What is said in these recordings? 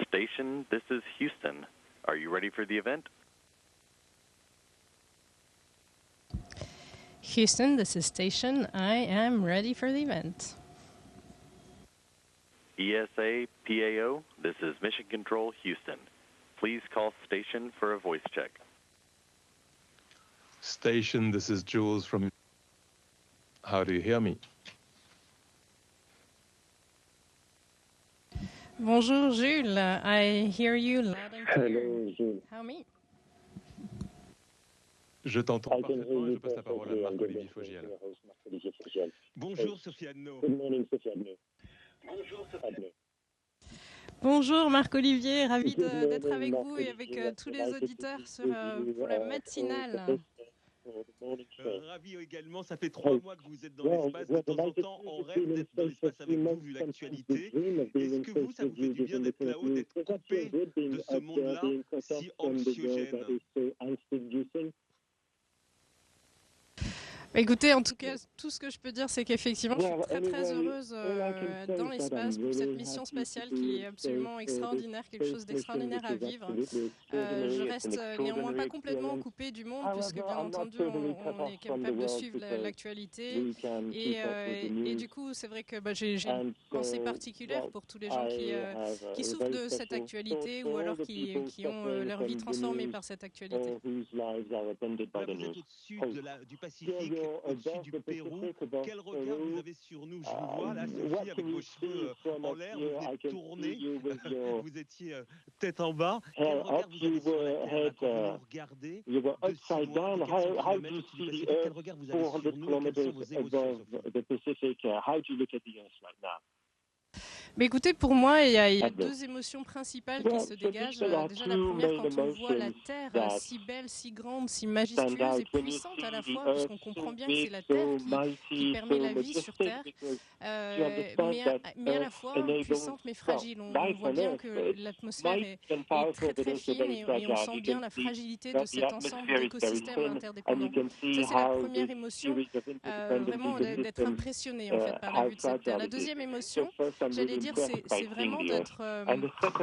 Station, this is Houston. Are you ready for the event? Houston, this is Station. I am ready for the event. ESA PAO, this is Mission Control Houston. Please call station for a voice check. Station, this is Jules from... How do you hear me? Bonjour Jules, I hear you loud and clear. Hello, Jules. How me? Je t'entends parfaitement et je passe la parole à Marc-Olivier Fogiel. Bonjour Sophie Adno. Good morning, Sophie Adno. Bonjour Sophie Adno. Bonjour Marc-Olivier, ravi d'être avec vous et avec tous les auditeurs pour la matinale. Ravi également, ça fait 3 mois que vous êtes dans l'espace, de temps en temps on rêve d'être dans l'espace avec vous vu l'actualité. Est-ce que vous, ça vous fait du bien d'être là-haut, d'être coupé de ce monde-là si anxiogène? Écoutez, en tout cas, tout ce que je peux dire, c'est qu'effectivement, je suis très très heureuse dans l'espace pour cette mission spatiale qui est absolument extraordinaire, quelque chose d'extraordinaire à vivre. Je reste néanmoins pas complètement coupée du monde, puisque bien entendu, on est capable de suivre l'actualité. Et du coup, c'est vrai que j'ai une pensée particulière pour tous les gens qui souffrent de cette actualité ou alors qui ont leur vie transformée par cette actualité. Là, vous êtes au-dessus du Pacifique, au-dessus du Pérou. Quel regard vous avez sur nous? Je vous vois là, Sophie, avec vos cheveux en l'air, vous venez tourner, vous étiez tête en bas. Quel regard vous avez sur la Terre quand vous nous regardez de 6 mois, de 400 km au-dessus du Pacifique? Quel regard vous avez sur nous et quelles sont vos émotions, Sophie? Mais écoutez, pour moi, il y a 2 émotions principales qui se dégagent. Déjà, la première, quand on voit la Terre si belle, si grande, si majestueuse et puissante à la fois, puisqu'on comprend bien que c'est la Terre qui permet la vie sur Terre, mais à la fois puissante mais fragile. On voit bien que l'atmosphère est très très fine et on sent bien la fragilité de cet ensemble d'écosystèmes interdépendants. Ça, c'est la première émotion, vraiment d'être impressionné en fait par la vue de cette Terre. La deuxième émotion, j'allais dire, c'est vraiment d'être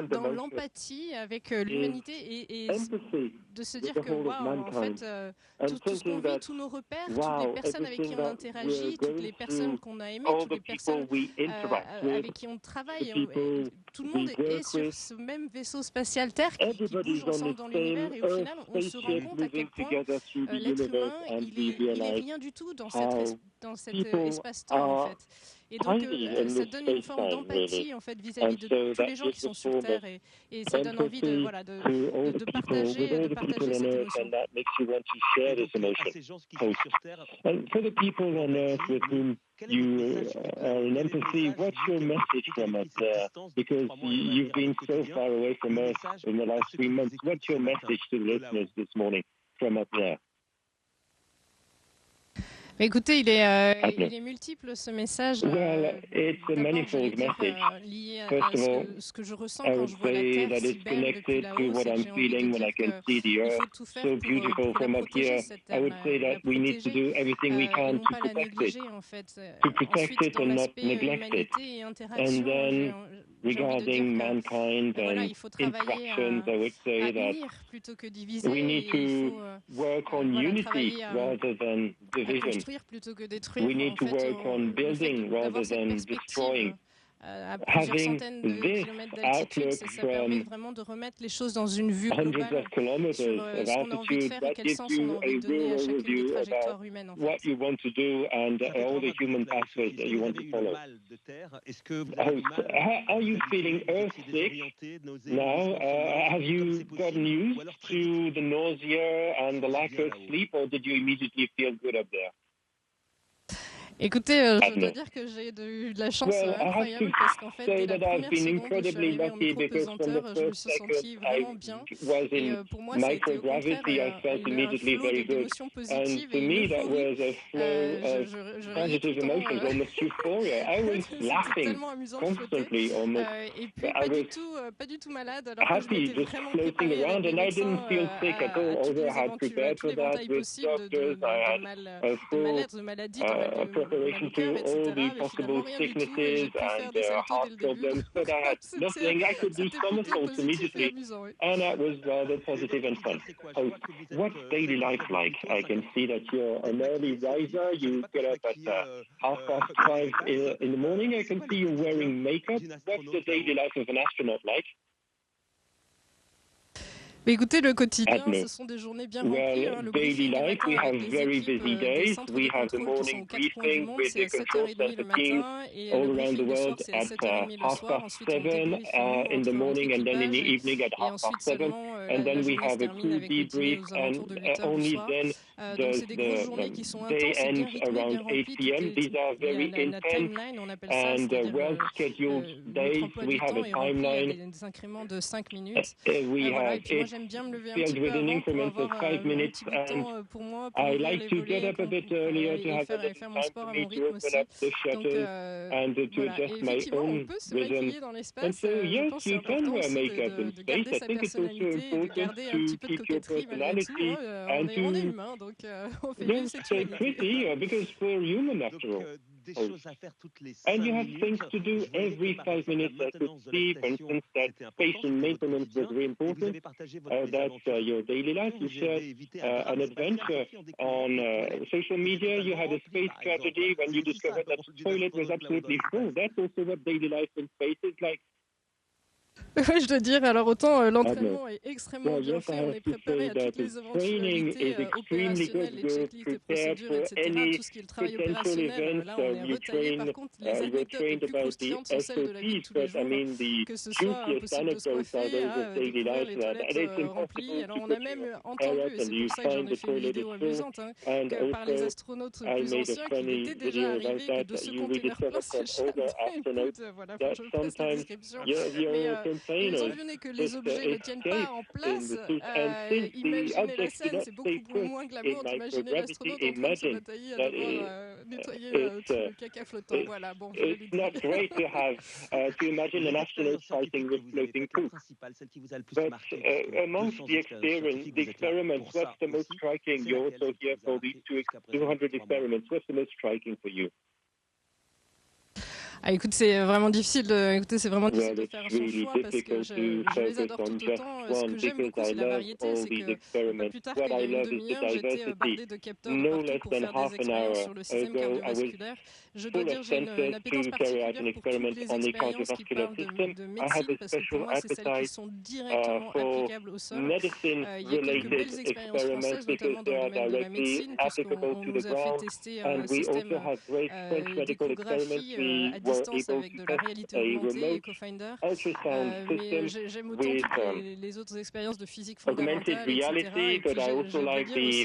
dans l'empathie avec l'humanité et de se dire que, waouh, en fait, tout ce qu'on vit, tous nos repères, toutes les personnes avec qui on interagit, toutes les personnes qu'on a aimées, toutes les personnes avec qui on travaille, tout le monde est sur ce même vaisseau spatial Terre qui bouge ensemble dans l'univers et au final, on se rend compte à quel point l'être humain, il est rien du tout dans cet espace-temps, en fait. Et donc, ça donne une forme d'empathie en fait vis-à-vis de tous les gens qui sont sur Terre et ça donne envie de partager cette émotion. À ces gens qui sont sur Terre, For the people on Earth with whom you are in empathy, what's your message from up there? Because you've been so far away from Earth in the last 3 months. What's your message to the listeners this morning from up there? Écoutez, il est multiple ce message. It's a manifold message. Lié First of all, à ce que je ressens I quand would je vois la say Terre that si it's belle depuis connected là-haut, to what c'est que I'm j'ai envie feeling de when I dire can see the qu'il faut Earth tout faire so beautiful pour la from up protéger here. cette I Terre, would say la that we need to protéger do everything we et can non to pas la protect it. négliger en fait. To protect Ensuite, it dans and not l'aspect neglect it. humanité et And interaction, then, j'ai envie de dire regarding que mankind voilà, and il faut travailler interactions, I would say à that unir plutôt que diviser we need et il to faut work on voilà, unity travailler à rather than division. construire plutôt que détruire. We need En to fait, work on le fait building rather d'avoir cette than perspective destroying. à plusieurs Having centaines de this kilomètres d'altitude, outlook ça permet from vraiment de remettre les choses dans une vue hundreds globale of kilometers sur of ce qu'on a envie de altitude, faire et that quel gives sens on a you envie a de donner à real chacune des overview about trajectoires humaines. En what fait. you want to do and ça fait 3 all the mois que vous human êtes là-haut, pathways Sophie. that Est-ce que you vous want avez to eu le follow. mal de terre? Est-ce que vous avez mal? Are you feeling Vous étiez earthsick désorienté, nauséeux, now? mouvement somnolent, Have comme you c'est gotten possible? used Ou alors très vite, to the nausea and the sentez lack bien of là-haut. sleep, or did you immediately feel good up there? Écoutez, je Adno. dois dire que j'ai eu de la chance Well, I have incroyable to parce qu'en fait, say dès la that I've première been seconde où je suis incredibly arrivée en lucky because from the micro-pesanteur, je me first suis second sentie vraiment I bien. was Et in pour moi, ça a été au contraire microgravity, I felt un immediately flot very good. d'émotions And positives to et une me, that euphorie. was a flow of Je riais tout le positive temps. emotions, almost euphoria. I was C'était laughing tellement amusant de flotter. constantly, almost. Et puis, I was pas du tout malade, alors que je happy m'étais just vraiment floating préparée avec around, les and I médecins didn't feel sick at all. à Although I had tous prepared for that l'éventail with possible doctors, I had a de full mal-être, de maladie, de preparation to all the possible sicknesses and heart problems, but I had nothing. I could do somersaults immediately, and that was rather positive and fun. So, what's daily life like? I can see that you're an early riser. You get up at 5:30 in the morning. I can see you wearing makeup. What's the daily life of an astronaut like? Mais écoutez, le quotidien, ce sont des journées bien remplies. Well, daily life, we have very busy days. We have the morning briefing with the control center teams all around the world at 7:30 in the morning and then in the evening at 7:30. And then we have a crew debrief, and only then the day ends around 8 p.m. These are very intense and well-scheduled days. We have a timeline. We have it filled with an increment of 5 minutes, and I like to get up a bit earlier to have a little time for me to open up the shutters and to adjust my own rhythm. And so, yes, you can wear makeup in space. I think it's also important to keep your personality and to stay pretty, because we're human after all. And you have things to do every 5 minutes. I could see, for instance, that station maintenance was very important. That's your daily life. You shared an adventure on social media. You had a space tragedy when you discovered that the toilet was absolutely full. That's also what daily life in space is like. Ouais, je dois dire, alors autant l'entraînement est extrêmement bien fait, on est préparé à toutes les éventualités opérationnelles, les checklists, les procédures, etc. Tout ce qui est le travail opérationnel, là on est retaillé. Par contre, les anecdotes les plus croustillantes sont celles de la vie de tous les jours, que ce soit impossible de se coiffer, à découvrir les toilettes remplies. Alors on a même entendu, et c'est pour ça que j'en ai fait une vidéo amusante, que par les astronautes plus anciens, qu'il était déjà arrivé que de se contenir plein ses chaînes. Voilà, je fais cette description. Mais étant donné que les objets ne tiennent pas en place, imaginez la scène, c'est beaucoup moins glamour d'imaginer l'astronaute en train de se batailler à devoir nettoyer tout le caca flottant. Voilà, bon, je l'ai dit. It's not great to have to imagine an astronaut fighting with floating poop. But amongst the experiments, what's the most striking? You're also here for these 200 experiments. What's the most striking for you? Ah, écoute, c'est vraiment difficile de faire un choix parce que je les adore tout autant. Ce que j'aime beaucoup, c'est la variété. C'est que pas plus tard qu'il y a une demi-heure, j'étais bardé de capteurs de partout pour faire des expériences sur le système cardiovasculaire. Je dois dire, j'ai une appétence particulière pour toutes les expériences qui parlent de médecine, parce que pour moi, c'est celles qui sont directement applicables au sol. Il n'y a quelques belles expériences françaises, notamment dans le domaine de la médecine, puisqu'on nous a fait tester un système d'échographie à distance avec de la réalité augmentée et Cofinder. Mais j'aime autant toutes les autres expériences de physique fondamentale, etc. Et puis je dois dire aussi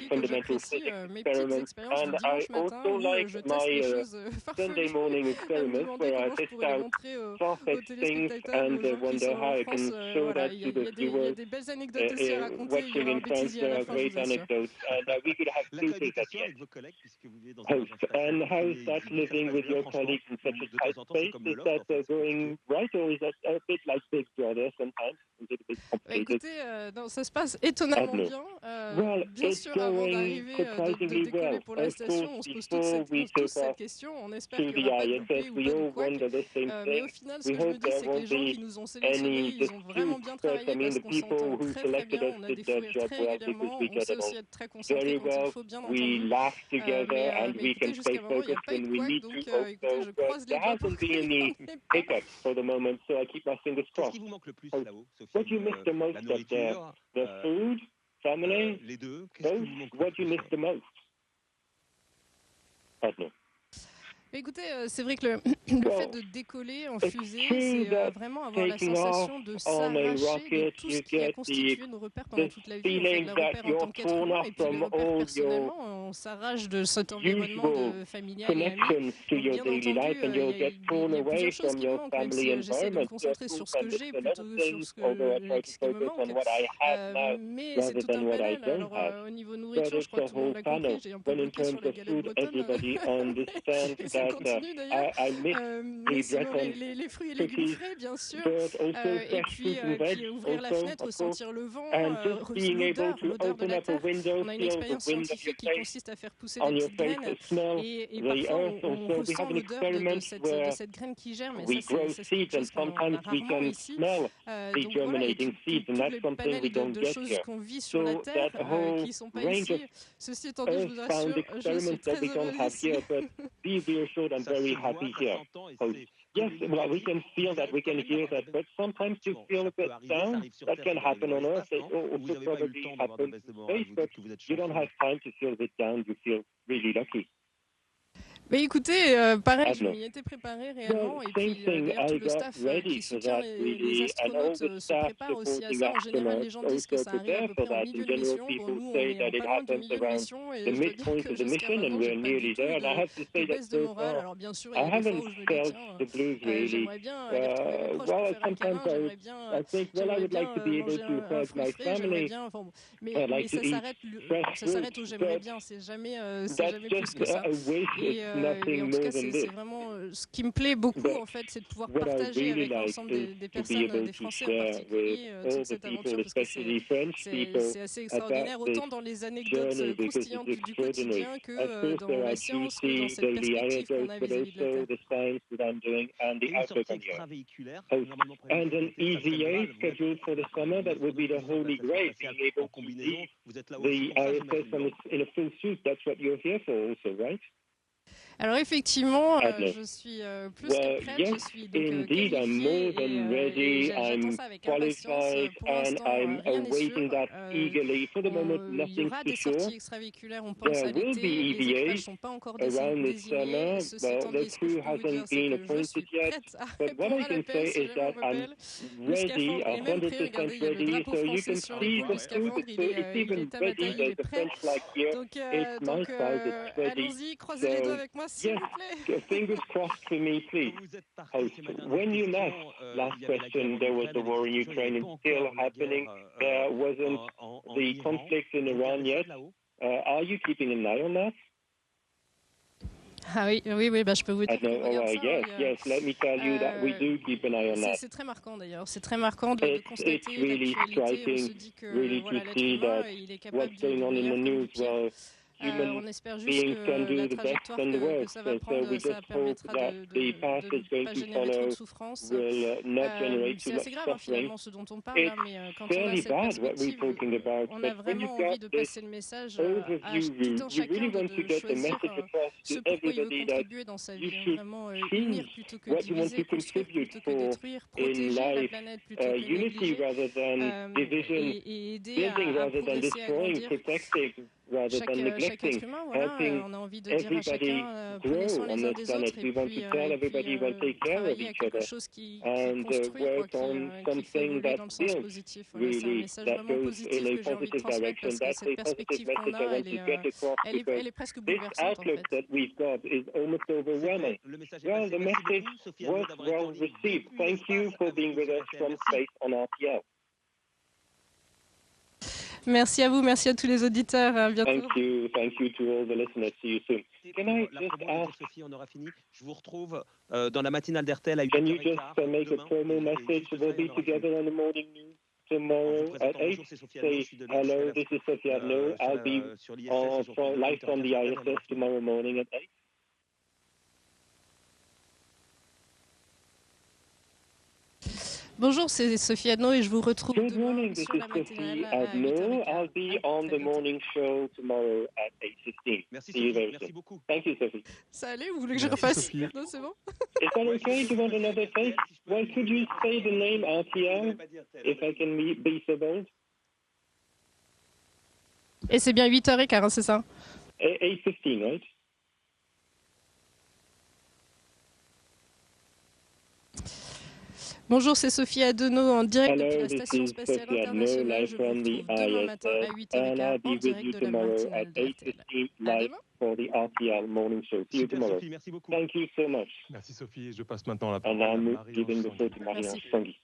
que j'apprécie mes petites expériences du dimanche matin où je teste des choses farfelues. Je me demandais comment je pourrais les montrer aux téléspectateurs et aux gens qui sont en France. Voilà, il y a des belles anecdotes aussi à raconter. Il y aura un bêtisier à la fin, je vous assure. L'accueil des patients avec vos collègues, puisque vous vivez dans un And how is that living with your colleagues in such a tight space? Is that going right, or is that a bit like Big Brother sometimes? Is it a bit complicated? Écoutez, non, ça se passe étonnamment bien. Bien sûr, avant d'arriver, de décoller pour la station, on se pose toute cette question. On espère qu'il n'y aura pas de loupé ou pas de couac. Mais au final, ce que je me dis, c'est que les gens qui nous ont sélectionnés, ils ont vraiment bien travaillé parce qu'on s'entend très bien. On a des fous rires très régulièrement. On sait aussi être très concentré quand il faut, bien entendu. Mais écoutez, jusqu'à maintenant, il n'y a pas eu de couac. Donc, écoutez, je croise les doigts pour qu'il n'y en ait pas. For the moment, so I keep my fingers crossed. Qu'est-ce qui vous manque le plus là-haut, Sophie? What do you miss the most up there? The food, family, les deux. Both? What do you miss the most? Pardon. Écoutez, c'est vrai que le fait de décoller en fusée, c'est vraiment avoir la sensation de s'arracher de tout ce qui a constitué nos repères pendant toute la vie. On fait le repère en tant qu'être humain et puis les repères personnellement, on s'arrache de cet environnement familial et ami. Donc, bien entendu, il y a plusieurs choses qui manquent, même si j'essaie de me concentrer sur ce que j'ai plutôt que sur ce qui me manque. Mais c'est tout un panel. Alors, au niveau nourriture, je crois que tout le monde l'a compris. J'ai un peu bloqué sur les galettes bretonnes. that I mais sinon, les fruits et légumes frais, bien sûr. Et puis ouvrir la fenêtre, ressentir le vent, l'odeur de la terre. On a une expérience scientifique qui consiste à faire pousser des petites graines et parfois on ressent l'odeur de cette graine qui germe. Et ça, c'est quelque chose qu'on a rarement ici. Donc voilà, et toutes les panels de choses qu'on vit sur la terre qui ne sont pas ici. Ceci étant dit, je vous assure, je suis très heureuse ici. Yes, well, we can feel that, we can hear that, but sometimes you feel a bit down. That can happen on Earth. It also probably happens in space, but you don't have time to feel a bit down. You feel really lucky. Mais écoutez, pareil, je m'y étais préparé réellement, et puis d'ailleurs tout le staff qui soutient les astronautes se prépare aussi à ça. En général, les gens disent que ça arrive à peu près en milieu de mission. Bon, nous, on est pas loin du milieu de mission, et je dois dire que jusqu'à maintenant, j'ai pas du tout de baisse de morale. Alors bien sûr, il y a des fois où je me dis, tiens, j'aimerais bien aller retrouver mes proches pour faire un câlin, j'aimerais bien manger un fruit frais, j'aimerais bien... Mais ça s'arrête où j'aimerais bien, c'est jamais plus que ça. Et en tout cas, c'est vraiment ce qui me plaît beaucoup, en fait, c'est de pouvoir partager avec l'ensemble des personnes, des Français en particulier, toute cette aventure, parce que c'est assez extraordinaire, autant dans les anecdotes croustillantes du quotidien que dans la science, que dans cette perspective qu'on a vis-à-vis de la Terre. Et une sortie extravéhiculaire, normalement and an EVA scheduled for the summer, that would be the holy grail. En combinaison, vous êtes là aussi. The ISS in a full suit, that's what you're here for also, right? Alors effectivement, je suis plus que prête, je suis donc qualifiée et j'attends ça avec impatience. Pour l'instant, rien n'est sûr. Il y aura des sorties extravéhiculaires, on pense à l'été. Les équipages ne sont pas encore désignés. Ceci étant dit, ce que je peux vous dire, c'est que je suis prête à répondre à l'appel si jamais on m'appelle. Le scaphandre est même prêt. Regardez, il y a le drapeau français sur l'épaule. Le scaphandre, il est à ma taille, il est prêt. Donc allons-y, croisez les doigts avec moi. S'il vous plaît. Fingers crossed for me, please. When you left, last question, there was the war in Ukraine and still happening. There wasn't the conflict in Iran yet. Are you keeping an eye on that? Ah oui, je peux vous dire qu'on regarde ça. Yes, let me tell you that we do keep an eye on that. C'est très marquant d'ailleurs, c'est très marquant de constater l'actualité. On se dit que l'être humain, il est capable du meilleur comme du pire. On espère juste que la trajectoire que ça va prendre, ça permettra de ne pas générer trop de souffrance. C'est assez grave finalement ce dont on parle là, mais quand on a cette perspective, on a vraiment envie de passer le message à tout un chacun de choisir ce pourquoi il veut contribuer dans sa vie. Vraiment unir plutôt que diviser, construire plutôt que détruire, protéger la planète plutôt que négliger, et aider à progresser, à grandir. Chaque être humain, voilà, on a envie de dire à chacun prenez soin les uns des autres et puis travailler à quelque chose qui construit, qui fait évoluer dans le sens positif. Voilà, c'est un message vraiment positif que j'ai envie de transmettre parce que cette perspective qu'on a, elle est presque bouleversante en fait. Le message was well received. Thank you for being with us from space on RTL. Merci à vous, merci à tous les auditeurs. À bientôt. Thank you to all the listeners. See you soon. Can I just ask? Sophie, on aura fini. Je vous retrouve dans la matinale d'RTL à 8h15. Can you just make a promo message? We'll be together on the morning news tomorrow at 8. Say hello, this is Sophie Adno. I'll be live from the ISS tomorrow morning at 8. Bonjour, c'est Sophie Adno et je vous retrouve demain sur la matinale à 8h15. I'll be on the morning show tomorrow at 8:15. Merci Sophie, merci beaucoup. Thank you, Sophie. Ça allait, vous voulez que je refasse? Non, c'est bon. Is that okay? Do you want another take? Well, could you say the name RTL, if I can be so bold? Et c'est bien 8h15, c'est ça? 8:15, right? Bonjour, c'est Sophie Adeno en direct depuis la Station Spatiale Internationale. Je vous retrouve demain matin à 8h15 en direct de la matinale d'RTL. For the RTL morning show. See you tomorrow. Sophie, merci beaucoup. Thank you so much. Merci Sophie. Je passe maintenant la parole à Marie-Ange Tanguy.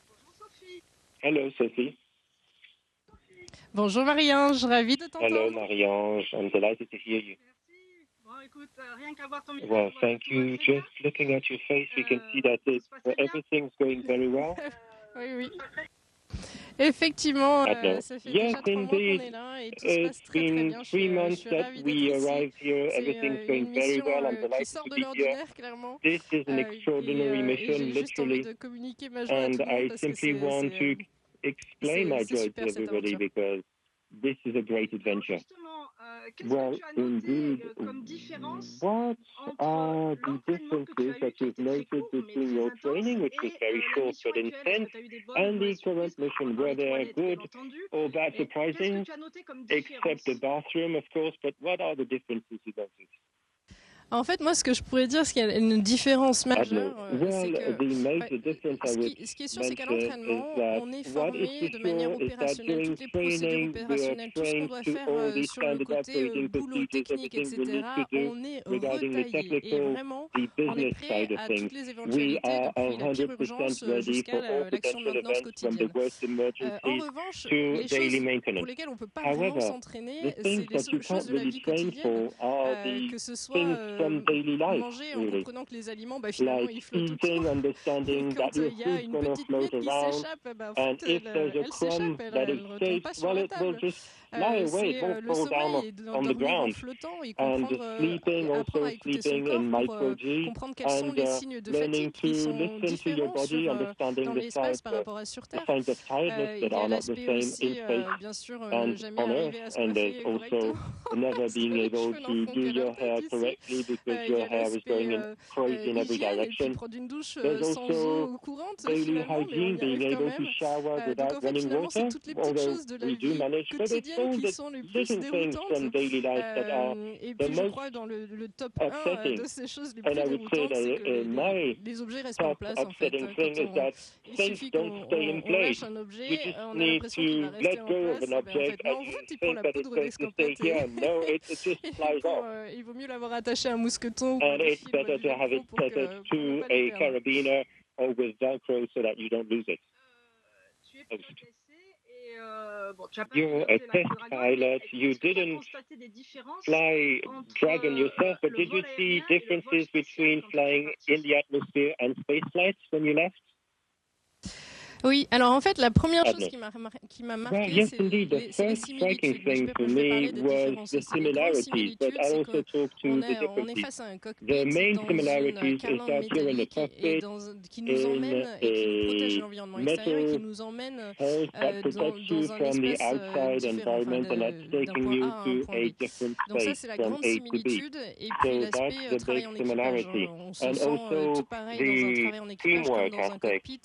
Bonjour Sophie. Hello Sophie. Bonjour Marie-Ange, ravie de t'entendre. Hello Marie-Ange, I'm delighted to hear you. Merci. Well, thank you. Just looking at your face, we can see that everything's going very well. Oui, oui. Effectivement, ça fait déjà 3 mois qu'on est là et tout se passe très très bien. Je suis ravie d'être ici. C'est une mission qui sort de l'ordinaire, clairement. This is an extraordinary mission, j'ai juste envie literally. de communiquer ma joie à tout le monde I parce que simply want to explain my joy to everybody because this is a great adventure. Well, indeed, what are the differences that you've noted between your training, which was very short but intense, and the current mission? Were there good or bad surprises, except the bathroom, of course, but what are the differences you noticed? En fait, moi, ce que je pourrais dire, c'est qu'il y a une différence majeure. C'est que, ce qui est sûr, c'est qu'à l'entraînement, on est formé de manière opérationnelle. Toutes les procédures opérationnelles, tout ce qu'on doit faire sur le côté boulot technique, etc., on est retaillé. Et vraiment, on est prêt à toutes les éventualités, depuis la pire urgence jusqu'à l'action de maintenance quotidienne. En revanche, les choses pour lesquelles on ne peut pas vraiment s'entraîner, c'est les choses de la vie quotidienne, que ce soit manger en comprenant que les aliments, finalement, ils flottent autour. Et quand il y a une petite miette qui s'échappe, en fait, elle s'échappe, elle ne retombe pas sur la table. C'est le sommeil, dormir en flottant et apprendre à écouter son corps pour comprendre quels sont les signes de fatigue qui sont différents dans l'espace par rapport à sur Terre. Il y a l'aspect aussi, bien sûr, jamais arriver à se coiffer correctement. Never being able to do your hair correctly because your hair is going in crazy in every direction. Prendre une douche sans eau courante, finalement, mais on y arrive quand même. Donc en fait, finalement, c'est toutes les petites choses de la vie quotidienne qui sont les plus déroutantes. Et puis je crois dans le top 1 de ces choses les plus déroutantes, c'est que les objets restent en place en fait. Il suffit qu'on lâche un objet, on a l'impression qu'il va rester en place. En fait, non, il prend la poudre d'escampette et il vaut mieux l'avoir attaché à un mousqueton. And it's better to have it tethered to a carabiner or with Velcro so that you don't lose it. You're a test pilot. You didn't fly Dragon yourself, but did you see differences between flying in the atmosphere and space flights when you left? Oui, alors en fait, la première chose qui m'a marqué, c'est les similitudes. Je peux parler des différences aussi. Les grandes similitudes, c'est qu'on est face à un cockpit dans une calandre métallique qui nous emmène et qui nous protège de l'environnement extérieur et qui nous emmène dans un espace différent, d'un point A à un point B. Donc ça, c'est la grande similitude. Et puis l'aspect travail en équipage. On se sent tout pareil dans un travail en équipage comme dans un cockpit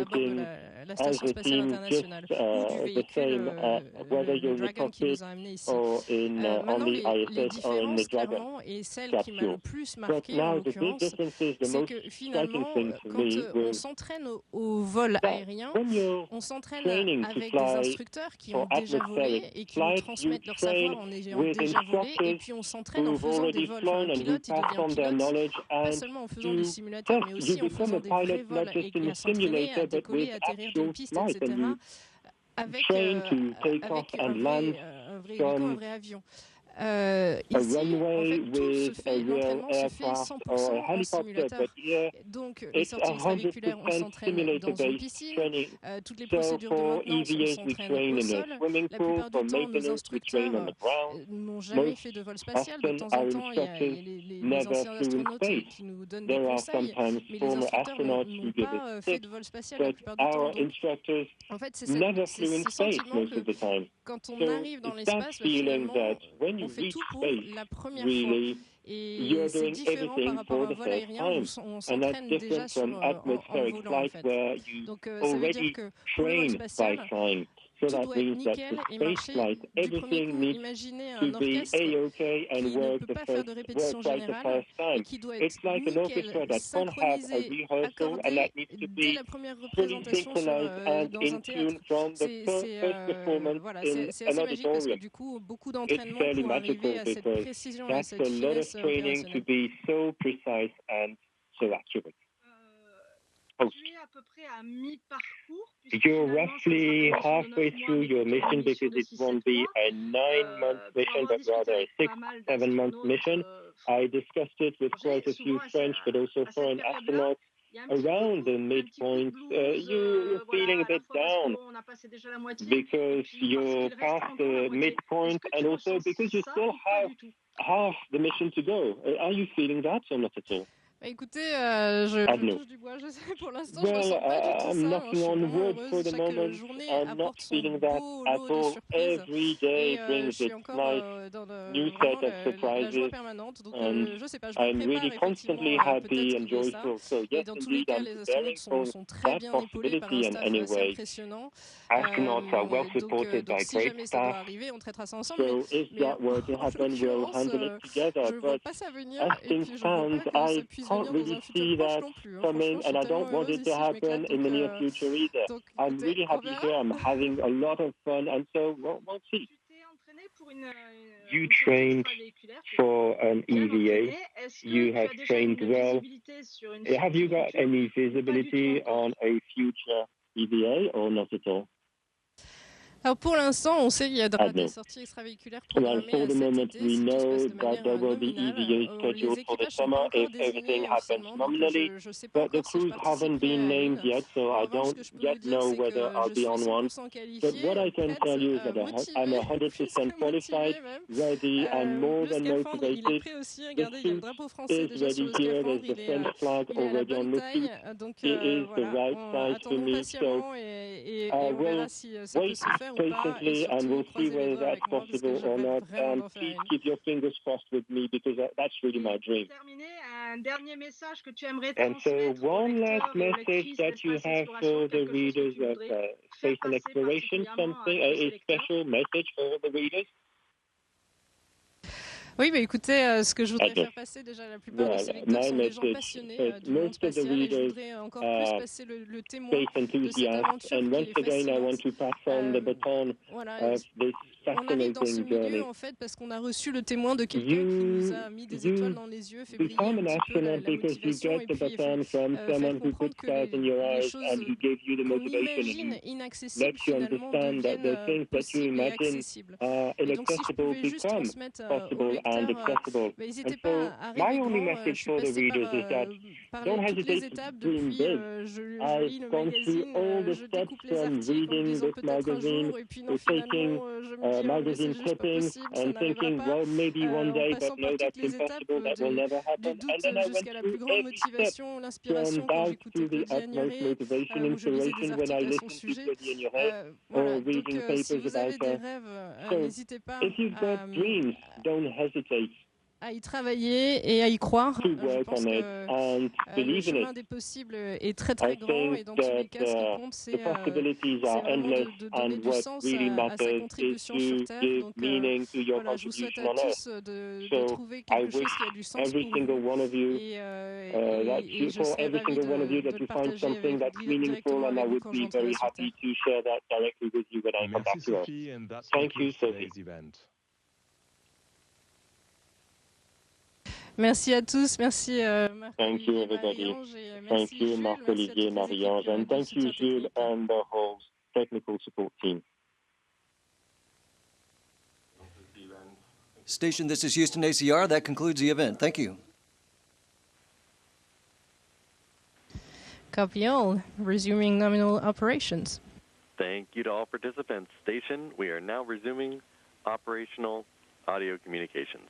quand on est de la Station spatiale internationale ou du véhicule, le Dragon qui nous a amenés ici. Maintenant, les différences, clairement, et celle qui m'a le plus marqué, en l'occurrence, c'est que finalement, quand on s'entraîne au vol aérien, on s'entraîne avec des instructeurs qui ont déjà volé et qui nous transmettent leur savoir en ayant déjà volé, et puis on s'entraîne en faisant des vols. Un pilote, il devient pilote, pas seulement en faisant du simulateur, mais aussi en faisant des vrais vols et à s'entraîner, à décoller, atterrir d'une piste, etc., avec un vrai avion. Ici, en fait, l'entraînement se fait 100% en simulateur. Donc, les sorties extravéhiculaires, on s'entraîne dans une piscine. Toutes les procédures de maintenance, on s'entraîne au sol. La plupart du temps, nos instructeurs n'ont jamais fait de vol spatial. De temps en temps, il y a les anciens astronautes qui nous donnent des conseils, mais les instructeurs n'ont pas fait de vol spatial la plupart du temps. Donc, en fait, c'est ce sentiment que quand on arrive dans l'espace, finalement, on fait tout pour la première fois. Et c'est différent par rapport à un vol aérien où on s'entraîne déjà en volant, en fait. Donc, ça veut dire que pour le vol spatial, tout doit être nickel et marcher du premier coup. Imaginez un orchestre qui ne peut pas faire de répétition générale et qui doit être nickel, synchronisé, accordé dès la première représentation dans un théâtre. C'est assez magique parce que du coup, beaucoup d'entraînement pour arriver à cette précision et à cette finesse opérationnelle. Tu es à peu près à mi-parcours you're roughly halfway through your mission because it won't be a 9-month mission, but rather a 6-7-month mission. I discussed it with quite a few French, but also foreign astronauts around the midpoint. You're feeling a bit down because you're past the midpoint and also because you still have half the mission to go. Are you feeling that or not at all? Écoutez, je touche du bois, je sais, pour l'instant, je ressens pas du tout ça. Je suis vraiment heureuse. Chaque journée apporte son beau lot de surprises. Et je suis encore dans la joie permanente. Donc, je sais pas, je me prépare effectivement peut-être trouver ça. Et dans tous les cas, les astronautes sont très bien épaulés par un staff assez impressionnant. Donc, si jamais ça doit arriver, on traitera ça ensemble. Mais en l'occurrence, je ne vois pas ça venir. Et puis, je ne vois pas que ça puisse can't really see that coming, and I don't want it to happen in the near future either. I'm really happy here. I'm having a lot of fun, and so we'll see. You trained for an EVA. You have trained well. Have you got any visibility on a future EVA or not at all? Alors pour l'instant, on sait qu'il y a des sorties extravéhiculaires programmées cet été, si tout se passe de manière nominale. Les équipages sont pas encore désignés officiellement, donc je ne sais pas encore si je participerai à une. En revanche, ce que je peux vous dire, c'est que je suis 100% qualifiée, motivée même. Le scaphandre, il est prêt aussi. Regardez, il y a le drapeau français déjà sur le scaphandre, il est à la bonne taille. Donc voilà, attendons patiemment et on verra si ça peut se faire. Patiently, and we'll see whether that's possible or not. And please keep your fingers crossed with me because that's really my dream. And so, one last message that you have for the readers of Space and Exploration, something, a special message for the readers? Oui, mais écoutez, ce que je voudrais faire passer, déjà, la plupart de ces lecteurs sont des gens passionnés du monde spatial, et je voudrais encore plus passer le témoin de cette aventure qui est fascinante. Voilà, on arrive dans ce milieu, en fait, parce qu'on a reçu le témoin de quelqu'un qui nous a mis des étoiles dans les yeux, fait briller un petit peu la motivation, et puis faire comprendre que les choses qu'on imagine inaccessibles, finalement, deviennent possibles et accessibles. Et donc, si je pouvais juste transmettre aux lecteurs, n'hésitez pas à rêver grand. Je suis passée par toutes les étapes depuis, je lis le magazine, je découpe les articles en me disant peut-être un jour, et puis non, finalement, je me dis magazine clippings and thinking, well, maybe one day, but no, that's impossible, that will never happen. And then I went through from doubt to the utmost motivation, inspiration when I listened to Study in Your Head or reading papers about So, if you've got dreams, don't hesitate. À y travailler et à y croire. Je pense que le chemin des possibles est très très grand, et dans tous les cas, ce qui compte, c'est vraiment de donner du sens à sa contribution sur Terre. Donc voilà, je vous souhaite à tous de trouver quelque chose qui a du sens pour vous. Et je serais ravie de le partager directement avec vous quand j'entrerai sur Terre. Merci Sophie, and that concludes today's event. Merci à tous, merci Thank you everybody. Thank you Marc-Olivier, Marie-Ange, and thank you Jules and the whole technical support team. Station, this is Houston ACR. That concludes the event. Thank you. Copy all. Resuming nominal operations. Thank you to all participants. Station, we are now resuming operational audio communications.